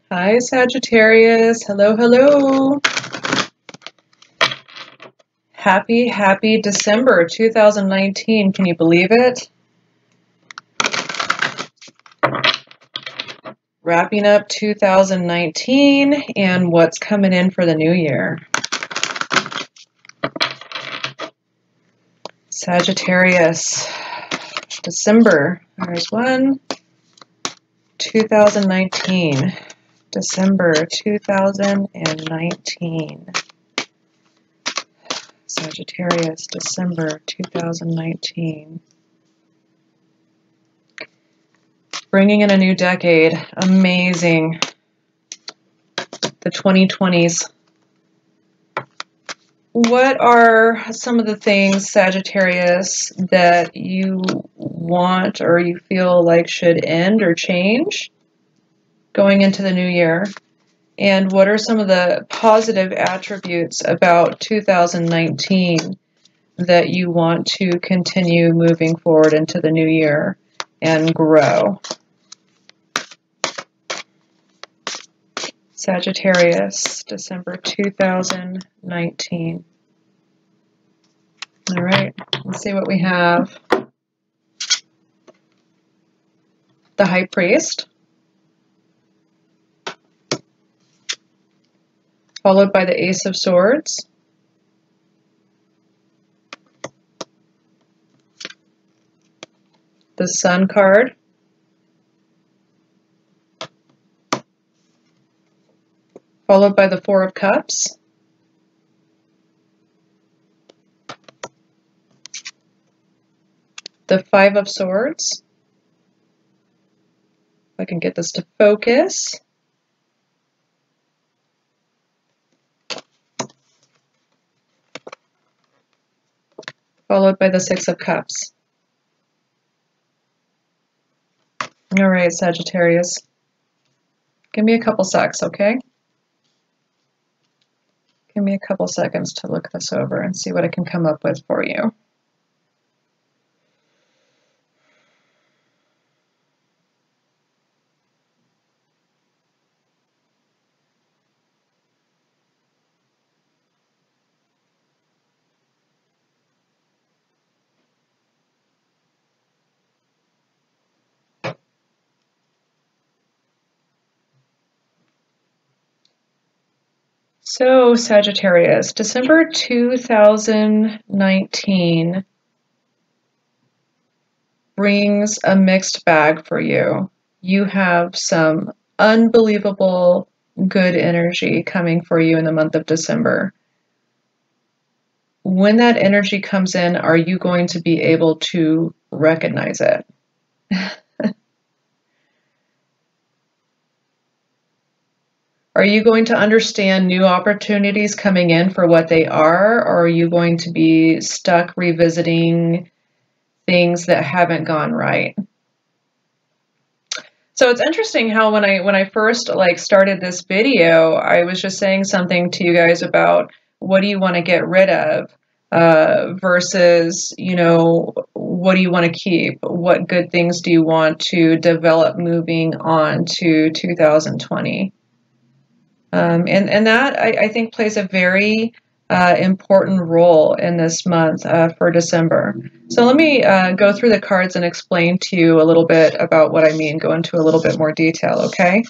Hi, Sagittarius. Hello, hello. Happy December 2019. Can you believe it? Wrapping up 2019 and what's coming in for the new year. Sagittarius December. There's one. 2019. December 2019. Sagittarius, December 2019. Bringing in a new decade. Amazing. The 2020s. What are some of the things, Sagittarius, that you want or you feel like should end or change going into the new year? And what are some of the positive attributes about 2019 that you want to continue moving forward into the new year and grow? Sagittarius, December 2019. All right, let's see what we have. The High Priest, followed by the Ace of Swords, the Sun card, followed by the Four of Cups, the Five of Swords. If I can get this to focus. Followed by the Six of Cups. All right, Sagittarius. Give me a couple secs, okay? Give me a couple seconds to look this over and see what I can come up with for you. So, Sagittarius, December 2019 brings a mixed bag for you. You have some unbelievable good energy coming for you in the month of December. When that energy comes in, are you going to be able to recognize it? Are you going to understand new opportunities coming in for what they are, or are you going to be stuck revisiting things that haven't gone right? So it's interesting how when I first started this video, I was just saying something to you guys about what do you want to get rid of versus, you know, what do you want to keep? What good things do you want to develop moving on to 2020? And that, I think, plays a very important role in this month for December. So let me go through the cards and explain to you a little bit about what I mean, go into a little bit more detail, okay?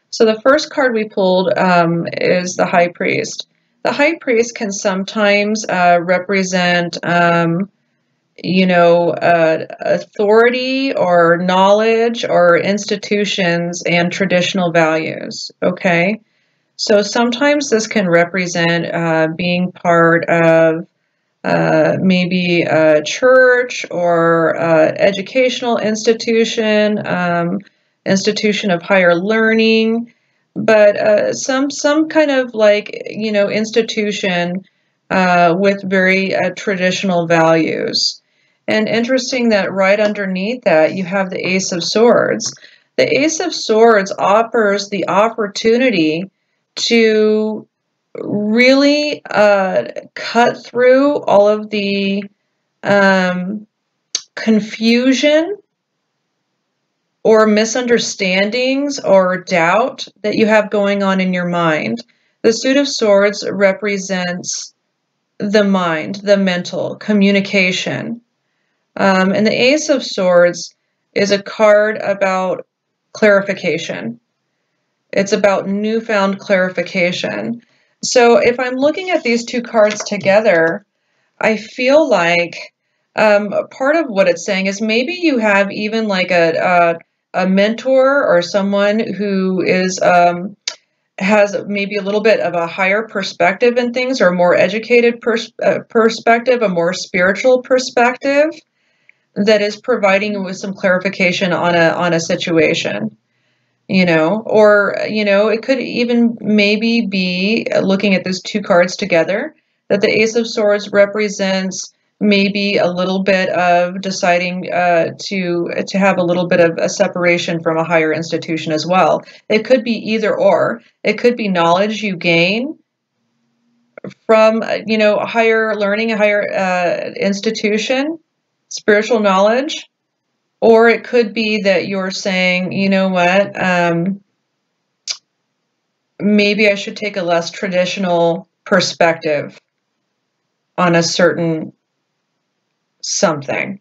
So the first card we pulled is the High Priest. The High Priest can sometimes represent, you know, authority or knowledge or institutions and traditional values, okay? So sometimes this can represent being part of maybe a church or educational institution, institution of higher learning, but some kind of institution with very traditional values. And interesting that right underneath that you have the Ace of Swords. The Ace of Swords offers the opportunity to really cut through all of the confusion or misunderstandings or doubt that you have going on in your mind. The Suit of Swords represents the mind, the mental, communication. And the Ace of Swords is a card about clarification. It's about newfound clarification. So if I'm looking at these two cards together, I feel like part of what it's saying is maybe you have even like a mentor or someone who is has maybe a little bit of a higher perspective in things, or a more educated perspective, a more spiritual perspective, that is providing you with some clarification on a situation. Or, it could even maybe be, looking at those two cards together, that the Ace of Swords represents maybe a little bit of deciding to have a little bit of a separation from a higher institution as well. It could be either or. It could be knowledge you gain from, a higher learning, a higher institution, spiritual knowledge. Or it could be that you're saying, you know what, maybe I should take a less traditional perspective on a certain something.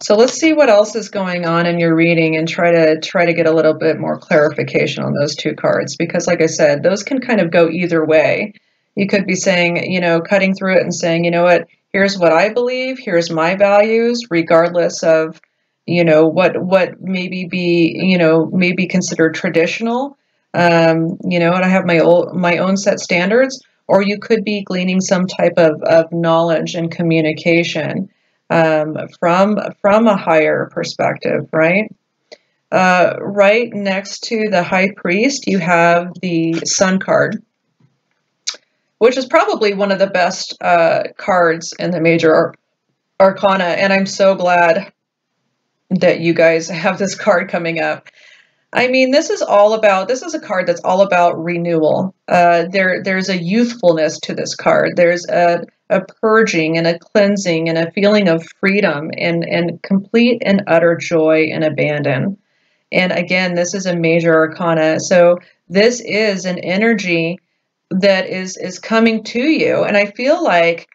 So let's see what else is going on in your reading and try to get a little bit more clarification on those two cards, because like I said, those can kind of go either way. You could be saying, cutting through it and saying, you know what, here's what I believe, here's my values, regardless of, what maybe be, maybe considered traditional, and I have my own set standards. Or you could be gleaning some type of knowledge and communication from a higher perspective, right? Right next to the High Priest, you have the Sun card, which is probably one of the best cards in the Major Arcana, and I'm so glad that you guys have this card coming up. I mean, this is a card that's all about renewal. There's a youthfulness to this card. There's a purging and a cleansing and a feeling of freedom and complete and utter joy and abandon. And again, this is a Major Arcana. So this is an energy that is coming to you. And I feel like,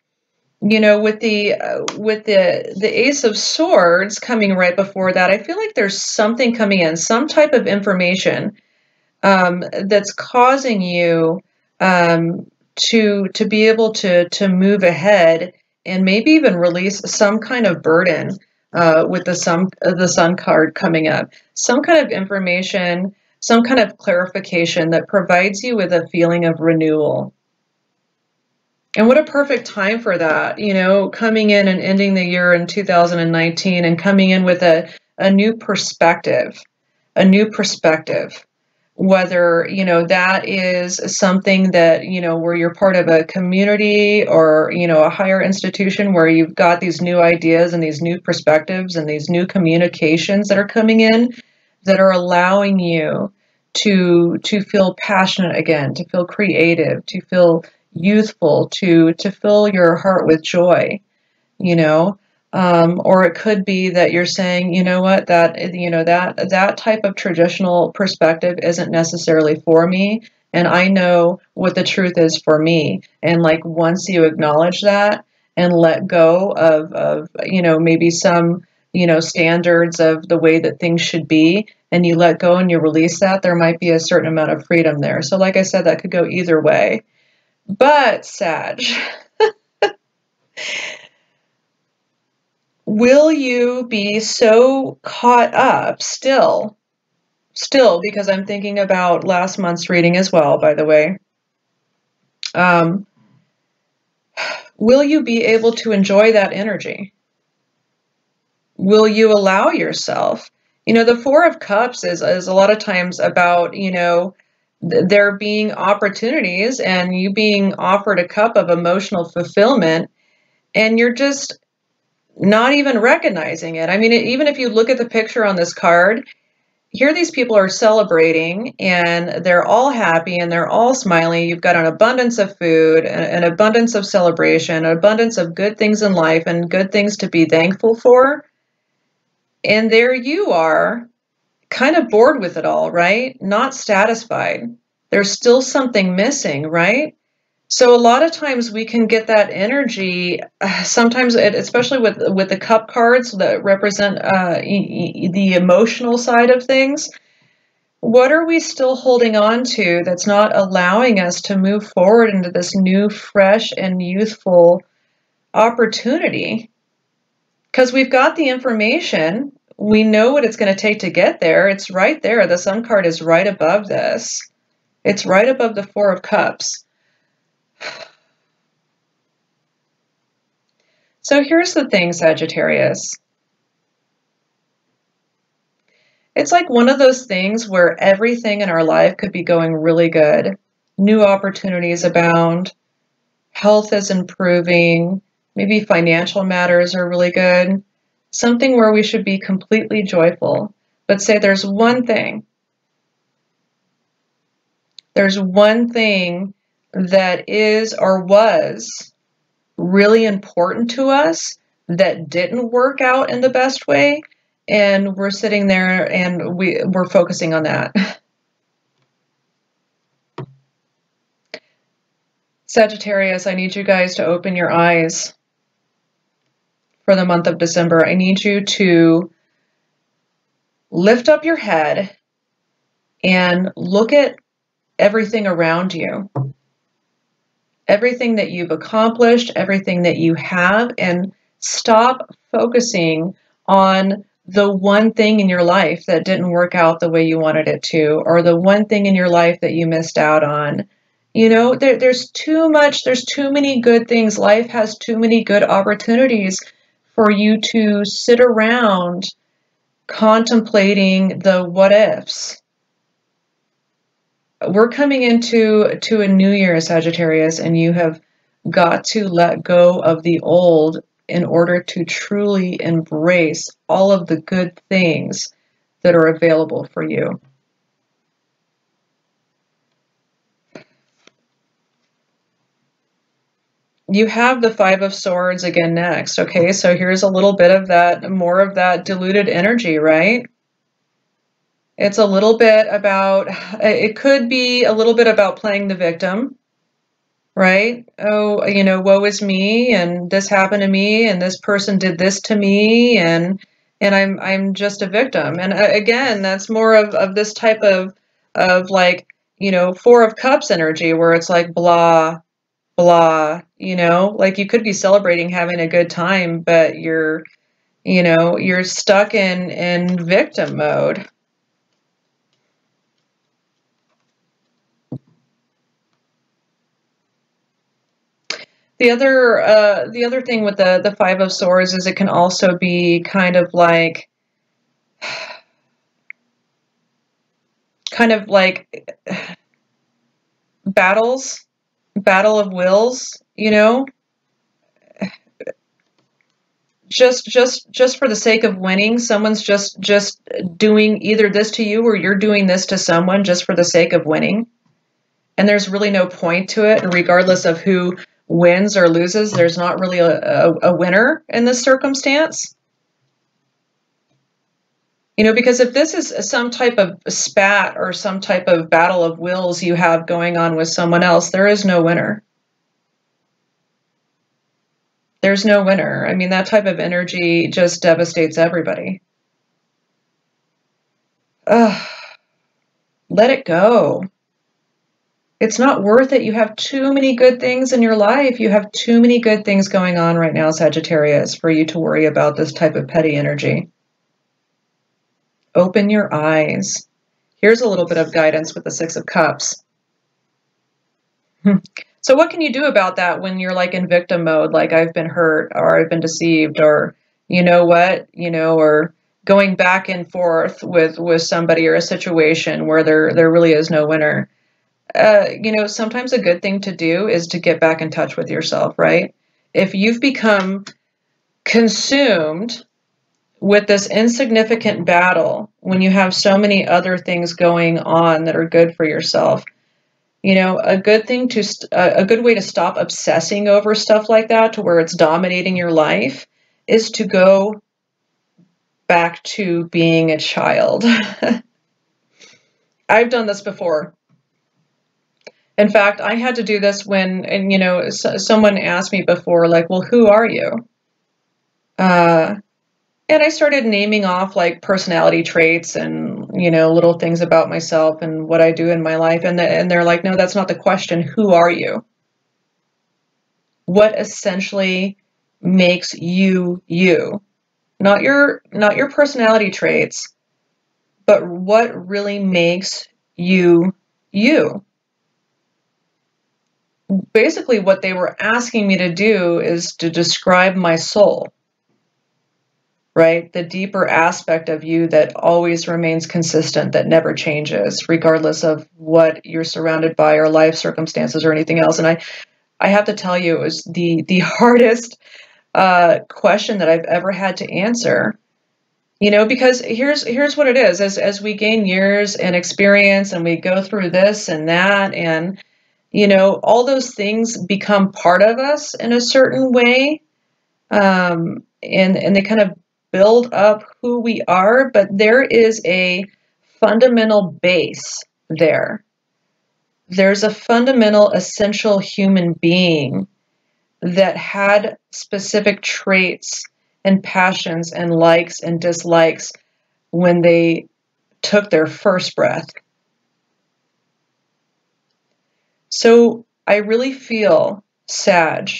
with the Ace of Swords coming right before that, I feel like there's something coming in, some type of information that's causing you to be able to move ahead and maybe even release some kind of burden with the Sun card coming up. Some kind of information, some kind of clarification that provides you with a feeling of renewal. And what a perfect time for that, coming in and ending the year in 2019 and coming in with a new perspective, whether, that is something that, where you're part of a community or, a higher institution where you've got these new ideas and these new perspectives and these new communications that are coming in that are allowing you to feel passionate again, to feel creative, to feel youthful, to fill your heart with joy, or it could be that you're saying, what, that type of traditional perspective isn't necessarily for me, and I know what the truth is for me. And like, once you acknowledge that and let go of maybe some, standards of the way that things should be, and you let go and you release that, there might be a certain amount of freedom there. So like I said, that could go either way. But, Sag, will you be so caught up still, because I'm thinking about last month's reading as well, by the way, will you be able to enjoy that energy? Will you allow yourself? The Four of Cups is a lot of times about, there being opportunities and you being offered a cup of emotional fulfillment, and you're just not even recognizing it. I mean, even if you look at the picture on this card, here these people are celebrating and they're all happy and they're all smiling. You've got an abundance of food, an abundance of celebration, an abundance of good things in life and good things to be thankful for. And there you are, kind of bored with it all, right? Not satisfied. There's still something missing, right? So a lot of times we can get that energy. Sometimes, especially with the cup cards that represent the emotional side of things. What are we still holding on to that's not allowing us to move forward into this new, fresh, and youthful opportunity? Because we've got the information. We know what it's going to take to get there. It's right there. The Sun card is right above this. It's right above the Four of Cups. So here's the thing, Sagittarius. It's like one of those things where everything in our life could be going really good. New opportunities abound. Health is improving. Maybe financial matters are really good. Something where we should be completely joyful. But say there's one thing. There's one thing that is or was really important to us that didn't work out in the best way, and we're sitting there and we're focusing on that. Sagittarius, I need you guys to open your eyes for the month of December. I need you to lift up your head and look at everything around you. Everything that you've accomplished, everything that you have, and stop focusing on the one thing in your life that didn't work out the way you wanted it to, or the one thing in your life that you missed out on. You know, there's too much, there's too many good things. Life has too many good opportunities for you to sit around contemplating the what ifs. We're coming into a new year, Sagittarius, and you have got to let go of the old in order to truly embrace all of the good things that are available for you. You have the Five of Swords again next, okay? So here's a little bit of that, more of that diluted energy, right? It's a little bit about, it could be a little bit about playing the victim, right? Oh, you know, woe is me, and this happened to me, and this person did this to me, and I'm just a victim. And again, that's more of this type of like, you know, Four of Cups energy, where it's like blah, blah, you know, like you could be celebrating having a good time, but you're, you know, you're stuck in victim mode. The other thing with the Five of Swords is it can also be kind of like battle of wills, you know, just for the sake of winning. Someone's just doing either this to you or you're doing this to someone just for the sake of winning. And there's really no point to it. And regardless of who wins or loses, there's not really a winner in this circumstance. You know, because if this is some type of spat or some type of battle of wills you have going on with someone else, there is no winner. There's no winner. I mean, that type of energy just devastates everybody. Ugh. Let it go. It's not worth it. You have too many good things in your life. You have too many good things going on right now, Sagittarius, for you to worry about this type of petty energy. Open your eyes. Here's a little bit of guidance with the Six of Cups. So what can you do about that when you're like in victim mode, like I've been hurt or I've been deceived or you know what, you know, or going back and forth with somebody or a situation where there really is no winner. You know, sometimes a good thing to do is to get back in touch with yourself, right? If you've become consumed with this insignificant battle when you have so many other things going on that are good for yourself, you know, a good way to stop obsessing over stuff like that to where it's dominating your life is to go back to being a child. I've done this before. In fact, I had to do this when, and you know, someone asked me before, like, well, who are you? And I started naming off like personality traits and, you know, little things about myself and what I do in my life. And they're like, no, that's not the question. Who are you? What essentially makes you you? Not your personality traits, but what really makes you you? Basically, what they were asking me to do is to describe my soul, right? The deeper aspect of you that always remains consistent, that never changes, regardless of what you're surrounded by or life circumstances or anything else. And I have to tell you, it was the hardest question that I've ever had to answer. You know, because here's what it is. As we gain years and experience and we go through this and that, and you know, all those things become part of us in a certain way. And they kind of build up who we are, but there is a fundamental base there. There's a fundamental essential human being that had specific traits and passions and likes and dislikes when they took their first breath. So I really feel, Sag,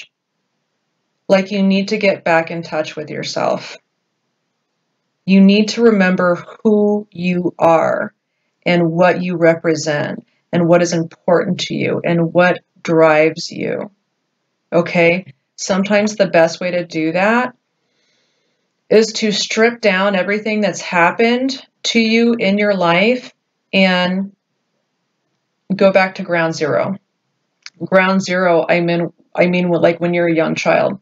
like you need to get back in touch with yourself. You need to remember who you are and what you represent and what is important to you and what drives you. Okay? Sometimes the best way to do that is to strip down everything that's happened to you in your life and go back to ground zero. Ground zero, I mean like when you're a young child.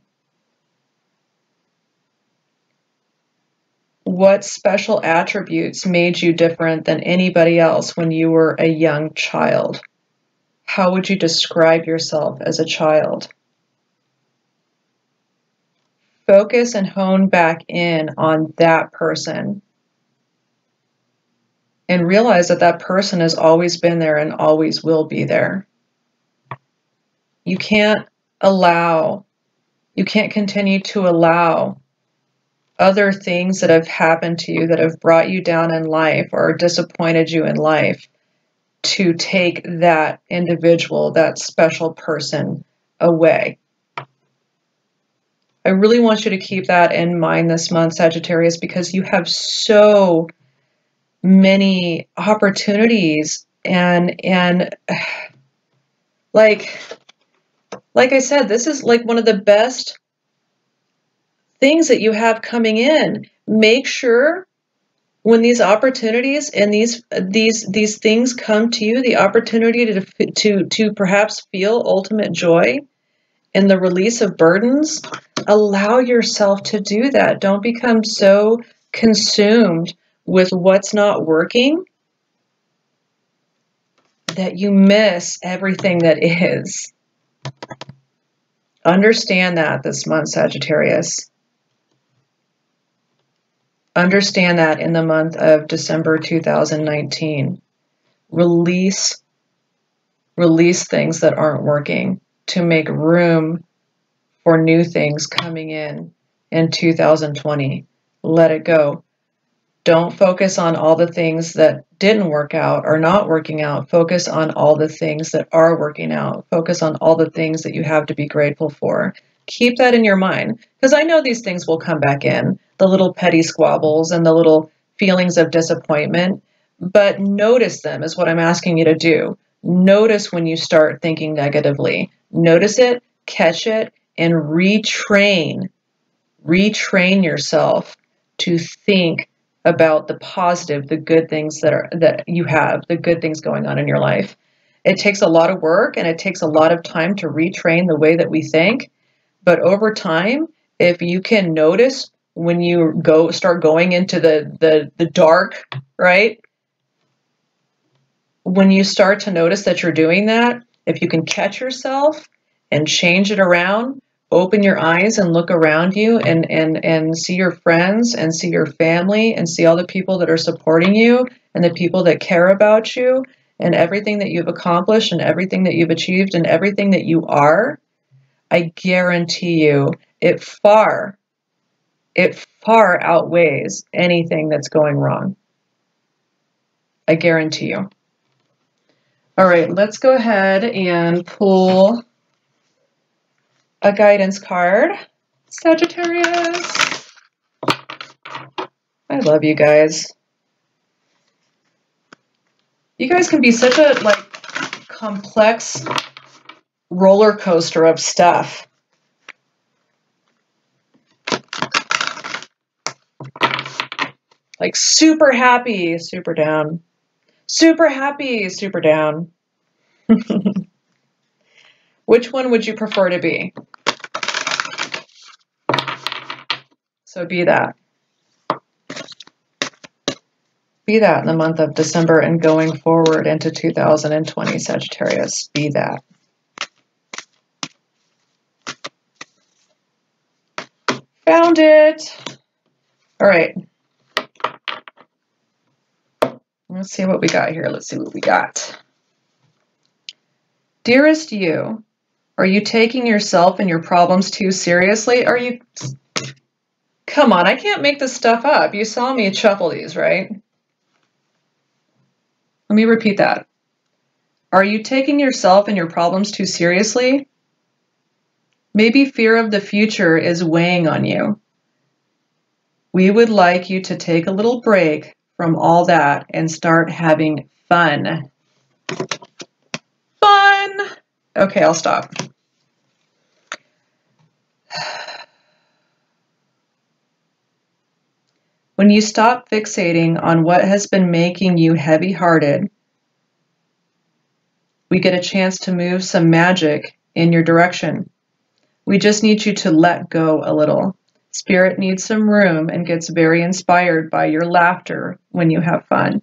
What special attributes made you different than anybody else when you were a young child? How would you describe yourself as a child? Focus and hone back in on that person and realize that that person has always been there and always will be there. You can't continue to allow other things that have happened to you that have brought you down in life or disappointed you in life to take that individual, that special person away. I really want you to keep that in mind this month, Sagittarius, because you have so many opportunities and like I said, this is like one of the best things that you have coming in. Make sure when these opportunities and these things come to you, the opportunity to perhaps feel ultimate joy and the release of burdens, allow yourself to do that. Don't become so consumed with what's not working that you miss everything that is. Understand that this month, Sagittarius. Understand that in the month of December 2019. Release things that aren't working to make room for new things coming in 2020. Let it go. Don't focus on all the things that didn't work out or not working out. Focus on all the things that are working out. Focus on all the things that you have to be grateful for. Keep that in your mind, because I know these things will come back in, the little petty squabbles and the little feelings of disappointment, but notice them is what I'm asking you to do. Notice when you start thinking negatively. Notice it, catch it, and retrain yourself to think about the positive, the good things that you have, the good things going on in your life. It takes a lot of work and it takes a lot of time to retrain the way that we think. But over time, if you can notice when you start going into the dark, right? When you start to notice that you're doing that, if you can catch yourself and change it around, open your eyes and look around you and see your friends and see your family and see all the people that are supporting you and the people that care about you and everything that you've accomplished and everything that you've achieved and everything that you are, I guarantee you it far outweighs anything that's going wrong. I guarantee you. All right, let's go ahead and pull a guidance card. Sagittarius. I love you guys. You guys can be such a complex roller coaster of stuff. Like super happy, super down. Super happy, super down. Which one would you prefer to be? So be that. Be that in the month of December and going forward into 2020, Sagittarius. Be that. Found it. All right. Let's see what we got here. Let's see what we got. Dearest you, are you taking yourself and your problems too seriously? Are you... Come on, I can't make this stuff up. You saw me shuffle these, right? Let me repeat that. Are you taking yourself and your problems too seriously? Maybe fear of the future is weighing on you. We would like you to take a little break from all that and start having fun. Fun! Okay, I'll stop. When you stop fixating on what has been making you heavy-hearted, we get a chance to move some magic in your direction. We just need you to let go a little. Spirit needs some room and gets very inspired by your laughter when you have fun.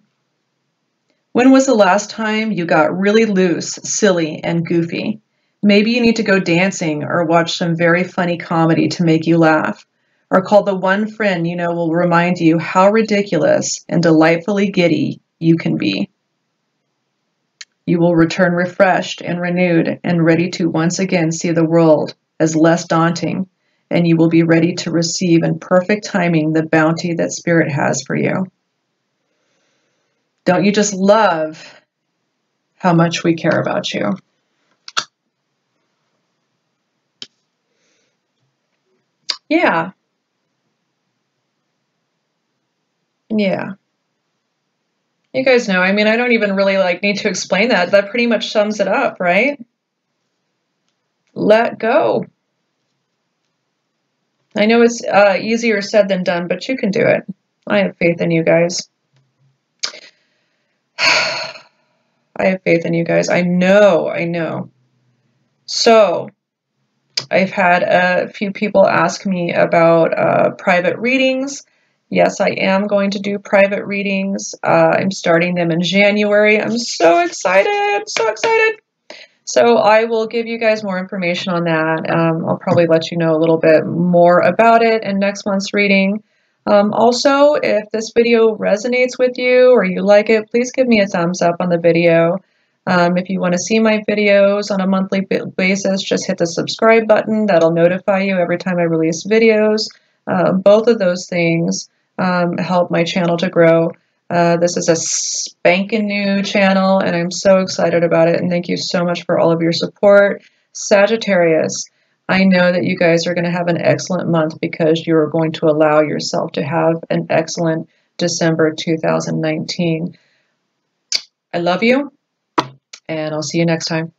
When was the last time you got really loose, silly, and goofy? Maybe you need to go dancing or watch some very funny comedy to make you laugh. Or call the one friend you know will remind you how ridiculous and delightfully giddy you can be. You will return refreshed and renewed and ready to once again see the world as less daunting, and you will be ready to receive in perfect timing the bounty that Spirit has for you. Don't you just love how much we care about you? Yeah. Yeah. You guys know, I mean, I don't even really need to explain that. That pretty much sums it up, right? Let go. I know it's easier said than done, but you can do it. I have faith in you guys. I have faith in you guys. I know. So, I've had a few people ask me about private readings. Yes, I am going to do private readings. I'm starting them in January. I'm so excited, so excited. So I will give you guys more information on that. I'll probably let you know a little bit more about it in next month's reading. Also, if this video resonates with you or you like it, please give me a thumbs up on the video. If you want to see my videos on a monthly basis, just hit the subscribe button. That'll notify you every time I release videos. Both of those things help my channel to grow. This is a spanking new channel, and I'm so excited about it, and thank you so much for all of your support. Sagittarius, I know that you guys are going to have an excellent month because you're going to allow yourself to have an excellent December 2019. I love you, and I'll see you next time.